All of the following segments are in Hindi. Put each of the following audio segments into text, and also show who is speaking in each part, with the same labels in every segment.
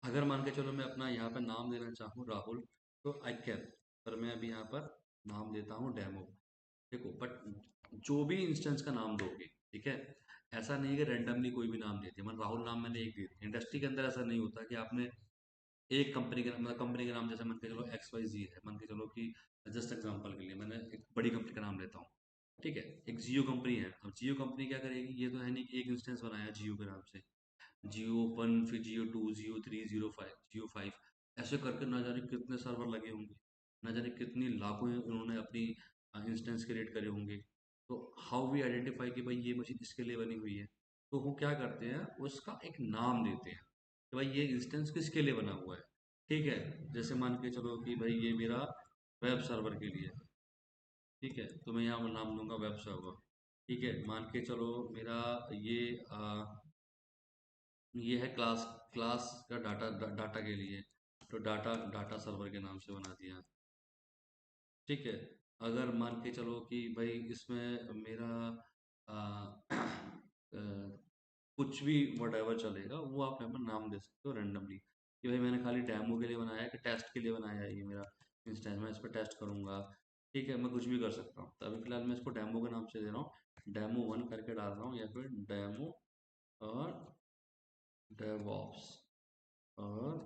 Speaker 1: अगर मान के चलो मैं अपना यहाँ पर नाम देना चाहूँ राहुल, तो आई कैन, पर मैं अभी यहाँ पर नाम देता हूँ डेमो। देखो, बट जो भी इंस्टेंस का नाम दोगे, ठीक है, ऐसा नहीं है कि रैंडमली कोई भी नाम दे दिया। मतलब राहुल नाम मैंने एक दे दिया। इंडस्ट्री के अंदर ऐसा नहीं होता कि आपने एक कंपनी का मतलब कंपनी का नाम, जैसे मान के चलो एक्स वाई जी है, मान के चलो कि जस्ट एग्जांपल के लिए मैंने एक बड़ी कंपनी का नाम लेता हूँ, ठीक है। एक जियो कंपनी है, अब जियो कंपनी क्या करेगी, ये तो है नहीं कि एक इंस्टेंस बनाया जियो के नाम से, जियो वन, फिर Jio two, Jio three, Jio five, ऐसे करके ना जाने कितने सर्वर लगे होंगे, ना जाने कितनी लाखों उन्होंने अपनी इंस्टेंस क्रिएट करे होंगे। तो हाउ वी आइडेंटिफाई कि भाई ये मशीन इसके लिए बनी हुई है, तो वो क्या करते हैं, उसका एक नाम देते हैं कि भाई ये इंस्टेंस किसके लिए बना हुआ है, ठीक है। जैसे मान के चलो कि भाई ये मेरा वेब सर्वर के लिए है, ठीक है, तो मैं यहाँ नाम दूंगा वेब सर्वर, ठीक है। मान के चलो मेरा ये ये है क्लास, क्लास का डाटा के लिए, तो डाटा डाटा सर्वर के नाम से बना दिया, ठीक है। अगर मान के चलो कि भाई इसमें मेरा आ, कुछ भी वटेवर चलेगा, वो आप यहाँ पर नाम दे सकते हो रैंडमली कि भाई मैंने खाली डेमो के लिए बनाया है कि टेस्ट के लिए बनाया है, ये मेरा इंस्टेंस, मैं इस पर टेस्ट करूंगा, ठीक है। मैं कुछ भी कर सकता हूँ, तो अभी फिलहाल मैं इसको डेमो के नाम से दे रहा हूँ, डेमो वन करके डाल रहा हूँ, या फिर डेमो और डेवऑप्स और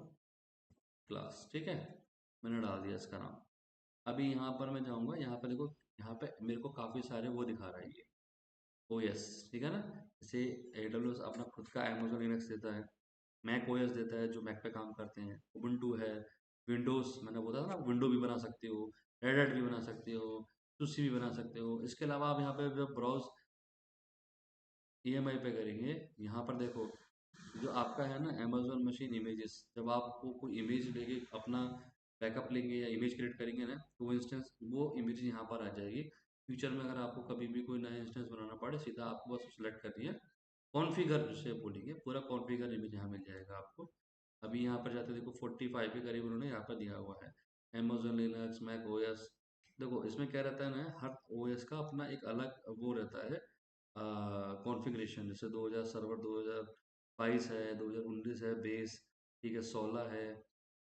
Speaker 1: क्लास, ठीक है। मैंने डाल दिया इसका नाम। अभी यहाँ पर मैं जाऊँगा, यहाँ पर देखो, यहाँ पे मेरे को काफ़ी सारे वो दिखा रहा है ये ओएस, ठीक है ना। जैसे AWS अपना खुद का Amazon लिनक्स देता है, मैक ओएस देता है जो मैक पे काम करते हैं, उबुंटू है, विंडोज़ मैंने बोला था ना, विंडो भी बना सकते हो, रेड हैट भी बना सकते हो, सुसी भी बना सकते हो। इसके अलावा आप यहाँ पे जब ब्राउज EMI पे करेंगे, यहाँ पर देखो जो आपका है ना अमेजोन मशीन इमेजेस, जब आपको कोई इमेज लेके अपना बैकअप लेंगे या इमेज क्रिएट करेंगे ना, तो वो इंस्टेंस, वो इमेज यहाँ पर आ जाएगी। फ्यूचर में अगर आपको कभी भी कोई नया इंस्टेंस बनाना पड़े, सीधा आपको बस सेलेक्ट करिए, कॉन्फ़िगर से बोलेंगे, पूरा कॉन्फ़िगर इमेज यहाँ मिल जाएगा आपको। अभी यहाँ पर जाते देखो 45 के करीब उन्होंने यहाँ पर दिया हुआ है, अमेजोन लिनक्स, मैक ओएस। देखो इसमें क्या रहता है ना, हर ओएस का अपना एक अलग वो रहता है कॉन्फ़िगरेशन। जैसे 2000 सर्वर 2022 है, 2019 है बेस, ठीक है, 16 है।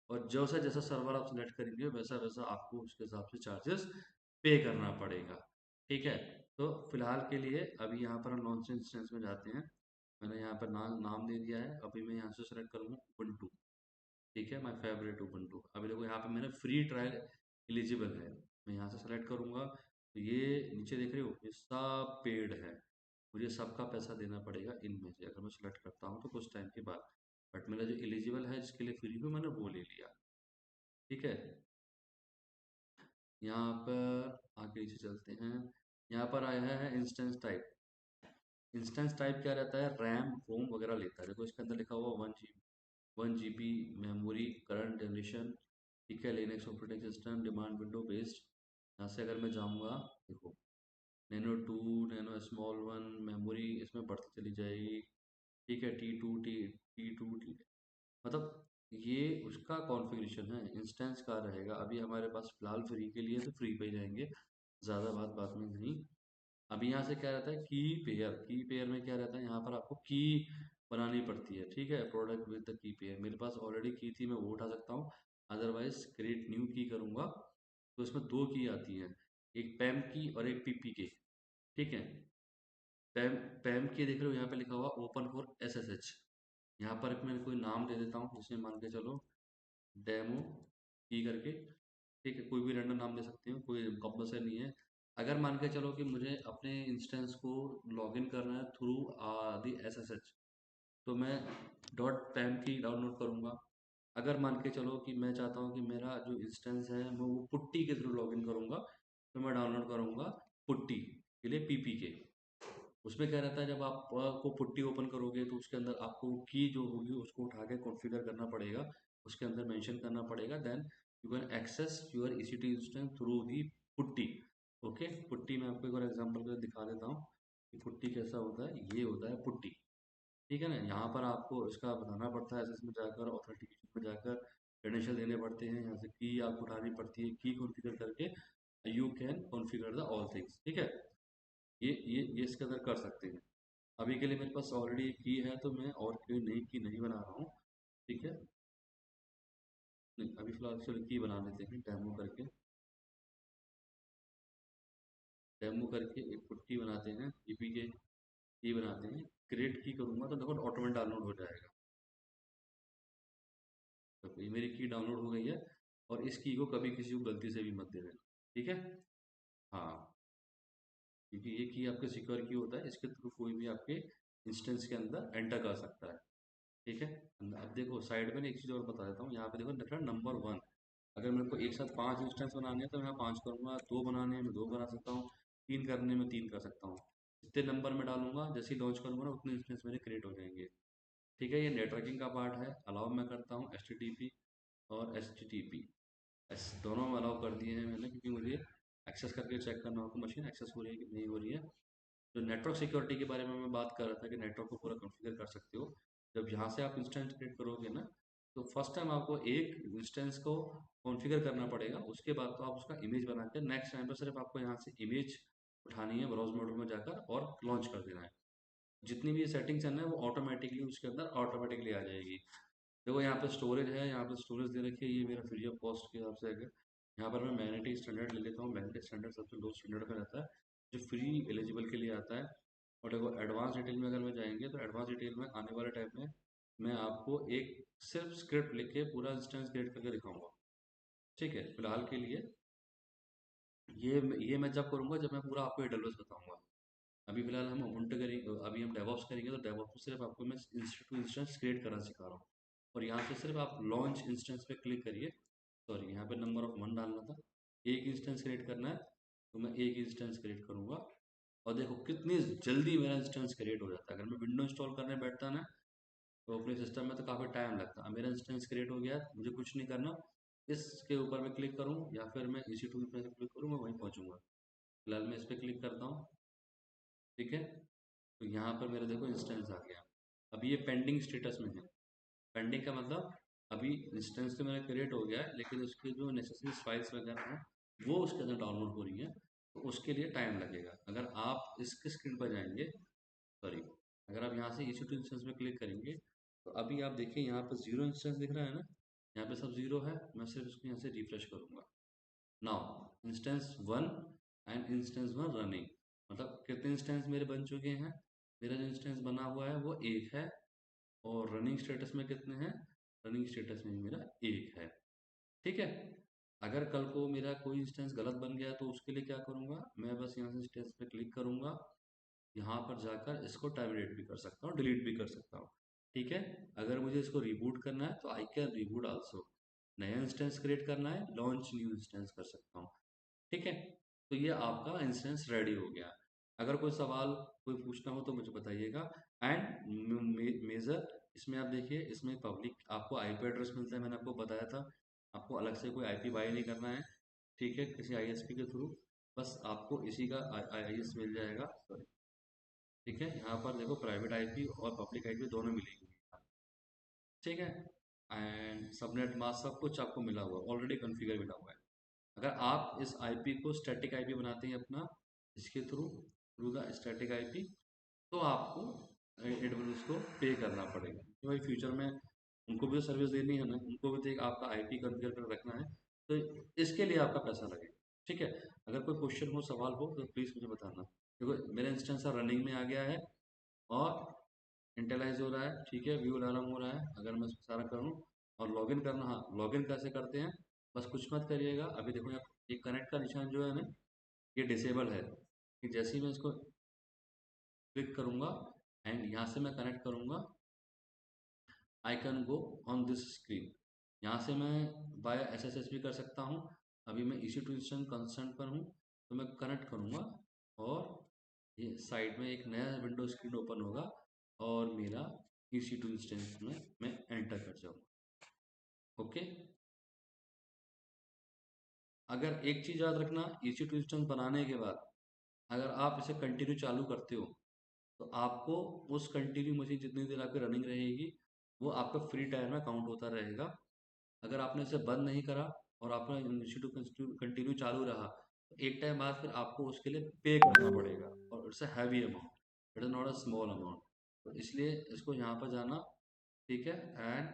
Speaker 1: और जैसा जैसा सर्वर आप सेलेक्ट करेंगे, वैसा वैसा आपको उसके हिसाब से चार्जेस पे करना पड़ेगा, ठीक है। तो फिलहाल के लिए अभी यहाँ पर हम लॉन्च इंस्टेंस में जाते हैं। मैंने यहाँ पर नाम दे दिया है। अभी मैं यहाँ से सेलेक्ट करूँगा उबुंटू, ठीक है, माय फेवरेट उबुंटू। अभी देखो यहाँ पे मैंने फ्री ट्रायल एलिजिबल है, मैं यहाँ से सेलेक्ट करूँगा, तो ये नीचे देख रहे हो ये सब पेड है, मुझे सबका पैसा देना पड़ेगा इनमें से अगर मैं सेलेक्ट करता हूँ तो कुछ टाइम के बाद। बट मेरा जो एलिजिबल है जिसके लिए फ्री में, मैंने वो ले लिया, ठीक है। यहाँ पर आगे नीचे चलते हैं, यहाँ पर आया है इंस्टेंस टाइप। इंस्टेंस टाइप क्या रहता है, रैम रोम वगैरह लेता है। देखो इसके अंदर लिखा हुआ 1 GB मेमोरी, करंट जनरेशन, ठीक है, Linux operating system, demand window based. यहाँ से अगर मैं जाऊँगा, देखो nano two, nano small one, memory इसमें बढ़ती चली जाएगी, ठीक है, टी टू टी मतलब ये उसका कॉन्फ़िगरेशन है, इंस्टेंस का रहेगा। अभी हमारे पास फिलहाल फ्री के लिए तो फ्री पे ही जाएंगे, ज़्यादा बात बात में नहीं। अभी यहाँ से क्या रहता है, की पेयर में क्या रहता है, यहाँ पर आपको की बनानी पड़ती है, ठीक है, product with the key pair. मेरे पास ऑलरेडी की थी, मैं वो उठा सकता हूँ, अदरवाइज क्रिएट न्यू की करूँगा, तो इसमें दो की आती हैं, एक पैम की और एक पीपी की, ठीक है। पैम पैम की देख रहे हो, यहाँ पे लिखा हुआ ओपन फॉर SSH। यहाँ पर मैं कोई नाम दे देता हूँ, जिसमें मान के चलो डेमो की करके, ठीक है, कोई भी रैंडम नाम दे सकते हो, कोई कंपल्सरी नहीं है। अगर मान के चलो कि मुझे अपने इंस्टेंस को लॉगिन करना है थ्रू दी SSH, तो मैं डॉट पैम की डाउनलोड करूँगा। अगर मान के चलो कि मैं चाहता हूँ कि मेरा जो इंस्टेंस है मैं वो पुट्टी के थ्रू लॉगिन करूँगा, तो मैं डाउनलोड करूँगा पुट्टी के लिए PPK। उसमें क्या रहता है, जब आप को पुट्टी ओपन करोगे तो उसके अंदर आपको की जो होगी उसको उठा के कॉन्फ़िगर करना पड़ेगा, उसके अंदर मेंशन करना पड़ेगा, then you can access your EC2 instance through the putty. Okay, putty में आपको एक और एग्जांपल के दिखा देता हूँ कि पुट्टी कैसा होता है। ये होता है पुट्टी, ठीक है ना। यहाँ पर आपको इसका बताना पड़ता है, एसएस में जाकर, ऑथेंटिकेशन में जाकर क्रेडेंशियल देने पड़ते हैं, यहाँ से की आपको उठानी पड़ती है, की कॉन्फ़िगर करके you can configure the all things, ठीक है। ये इसके अंदर कर सकते हैं। अभी के लिए मेरे पास ऑलरेडी की है, तो मैं और कोई नई की नहीं बना रहा हूँ, ठीक है। फिलहाल चलो की बना लेते हैं, डेमो करके एक पुट्टी बनाते हैं, ईपी के की बनाते हैं। क्रिएट की करूँगा तो देखो ऑटोमेटिक डाउनलोड हो जाएगा। तो ये मेरी की डाउनलोड हो गई है, और इस की को कभी किसी को गलती से भी मत दे देना, ठीक है। हाँ, क्योंकि ये की आपके सिक्योर की होता है, इसके थ्रू कोई भी आपके इंस्टेंस के अंदर एंटर कर सकता है, ठीक है। अब देखो साइड में एक चीज़ और बता देता हूँ, यहाँ पे देखो लिखा है नंबर 1। अगर मेरे को एक साथ 5 इंस्टेंस बनाने हैं तो मैं 5 करूँगा, 2 बनाने हैं मैं 2 बना सकता हूँ, 3 करने में 3 कर सकता हूँ। जितने नंबर में डालूंगा, जैसे ही लॉन्च करूँगा ना, उतने इंस्टेंस मेरे क्रिएट हो जाएंगे, ठीक है। ये नेटवर्किंग का पार्ट है। अलाउ मैं करता हूँ HTTP और HTTP, दोनों में अलाउ कर दिए हैं मैंने, क्योंकि मुझे एक्सेस करके चेक करना होगा मशीन एक्सेस हो रही है कि नहीं हो रही है। जो नेटवर्क सिक्योरिटी के बारे में मैं बात कर रहा था कि नेटवर्क को पूरा कॉन्फ़िगर कर सकते हो। जब यहाँ से आप इंस्टेंस क्रिएट करोगे ना, तो फर्स्ट टाइम आपको एक इंस्टेंस को कॉन्फ़िगर करना पड़ेगा, उसके बाद तो आप उसका इमेज बना के नेक्स्ट टाइम पर सिर्फ आपको यहाँ से इमेज उठानी है, ब्राउज मॉडल में जाकर और लॉन्च कर देना है। जितनी भी सेटिंग्स है ना, वो ऑटोमेटिकली उसके अंदर ऑटोमेटिकली आ जाएगी। देखो यहाँ पे स्टोरेज है, यहाँ पे स्टोरेज दे रखी है, ये मेरा फ्री ऑफ कॉस्ट के हिसाब से है। यहाँ पर मैं मैग्नेटिक स्टैंडर्ड ले लेता हूँ, मैग्नेटिक स्टैंडर्ड सबसे लो स्टैंडर्ड में रहता है, जो फ्री एलिजिबल के लिए आता है। और देखो एडवांस डिटेल में अगर मैं जाएंगे, तो एडवांस डिटेल में आने वाले टाइम में मैं आपको एक सिर्फ स्क्रिप्ट लिख के पूरा इंस्टेंस क्रिएट करके दिखाऊंगा, ठीक है। फिलहाल के लिए ये मैं जब करूँगा जब मैं पूरा आपको एडल्वेस बताऊंगा। अभी फिलहाल हम उबंटू करेंगे, अभी हम डेवऑप्स करेंगे, तो डेवऑप्स में सिर्फ आपको मैं इंस्टेंस क्रिएट करना सिखा रहा हूँ। और यहाँ से सिर्फ आप लॉन्च इंस्टेंस पे क्लिक करिए। सॉरी, यहाँ पे नंबर ऑफ 1 डालना था, एक इंस्टेंस क्रिएट करना है, तो मैं एक इंस्टेंस क्रिएट करूँगा। और देखो कितनी जल्दी मेरा इंस्टेंस क्रिएट हो जाता है। अगर मैं विंडो इंस्टॉल करने बैठता ना, तो अपने सिस्टम में तो काफ़ी टाइम लगता है। मेरा इंस्टेंस क्रिएट हो गया, मुझे कुछ नहीं करना, इसके ऊपर मैं क्लिक करूँ या फिर मैं EC2 पे क्लिक करूँ, मैं वहीं पहुँचूंगा। फिलहाल मैं इस पर क्लिक करता हूँ, ठीक है। तो यहाँ पर मेरा देखो इंस्टेंस आ गया। अभी ये पेंडिंग स्टेटस में है। पेंडिंग का मतलब अभी इंस्टेंस तो मेरा क्रिएट हो गया है, लेकिन उसके जो नेसेसरी फाइल्स वगैरह हैं वो उसके अंदर डाउनलोड हो रही हैं, तो उसके लिए टाइम लगेगा। अगर आप इसके स्क्रीन पर जाएंगे, सॉरी, अगर आप यहाँ से EC2 इंस्टेंस में क्लिक करेंगे, तो अभी आप देखिए यहाँ पर जीरो इंस्टेंस दिख रहा है ना, यहाँ पे सब जीरो है। मैं सिर्फ इसको यहाँ से रिफ्रेश करूँगा। Now instance 1 and instance 1 running, मतलब कितने इंस्टेंस मेरे बन चुके हैं। मेरा जो इंस्टेंस बना हुआ है वो एक है, और रनिंग स्टेटस में कितने हैं, रनिंग स्टेटस में मेरा एक है, ठीक है। अगर कल को मेरा कोई इंस्टेंस गलत बन गया, तो उसके लिए क्या करूँगा, मैं बस यहाँ से स्टेटस पे क्लिक करूँगा, यहाँ पर जाकर इसको टर्मिनेट भी कर सकता हूँ, डिलीट भी कर सकता हूँ, ठीक है। अगर मुझे इसको रिबूट करना है, तो आई कैन रिबूट आल्सो। नया इंस्टेंस क्रिएट करना है, लॉन्च न्यू इंस्टेंस कर सकता हूँ, ठीक है। तो ये आपका इंस्टेंस रेडी हो गया। अगर कोई सवाल कोई पूछना हो तो मुझे बताइएगा। एंड मेजर, इसमें आप देखिए, इसमें पब्लिक आपको आईपी एड्रेस मिलता है, मैंने आपको बताया था। आपको अलग से कोई आईपी बाय नहीं करना है, ठीक है, किसी आईएसपी के थ्रू। बस आपको इसी का आईएस मिल जाएगा, सॉरी, ठीक है। यहाँ पर देखो प्राइवेट आईपी और पब्लिक आईपी दोनों मिलेंगे, ठीक है। एंड सबनेट मास्क सब कुछ आपको मिला हुआ, ऑलरेडी कॉन्फ़िगर मिला हुआ है। अगर आप इस आईपी को स्टैटिक आईपी बनाते हैं अपना, इसके through through the static IP, तो आपको एडब्ल्यूएस को पे करना पड़ेगा, क्योंकि भाई फ्यूचर में उनको भी तो सर्विस देनी है ना, उनको भी तो एक आपका आईपी कॉन्फ़िगर कर रखना है, तो इसके लिए आपका पैसा लगेगा, ठीक है। अगर कोई क्वेश्चन हो, सवाल हो, तो प्लीज़ मुझे बताना। देखो मेरा इंस्टेंस रनिंग में आ गया है, और इंटेलाइज हो रहा है, ठीक है, व्यू अलार्म हो रहा है। अगर मैं इसको सारा करूँ और लॉगिन करना, हाँ लॉगिन कैसे करते हैं, बस कुछ मत करिएगा। अभी देखो यहाँ ये कनेक्ट का निशान जो है ना, ये डिसेबल है, कि जैसे ही मैं इसको क्लिक करूँगा एंड यहाँ से मैं कनेक्ट करूँगा, I can go on this screen. यहाँ से मैं बाय SSH भी कर सकता हूँ। अभी मैं EC2 इंस्टेंस कंसर्न पर हूँ, तो मैं कनेक्ट करूँगा, और ये साइड में एक नया विंडो स्क्रीन ओपन होगा, और मेरा EC2 इंस्टेंस में मैं एंटर कर जाऊँगा, ओके। अगर एक चीज़ याद रखना, EC2 इंस्टेंस बनाने के बाद अगर आप इसे कंटिन्यू चालू करते हो, तो आपको उस कंटिन्यू मशीन जितनी देर आपकी रनिंग रहेगी, वो आपका फ्री टाइम में काउंट होता रहेगा। अगर आपने इसे बंद नहीं करा और आपका इंस्टीट्यूट कंटिन्यू चालू रहा, तो एक टाइम बाद फिर आपको उसके लिए पे करना पड़ेगा, और it's a heavy amount, it is not a small amount. तो इसलिए इसको यहाँ पर जाना, ठीक है। एंड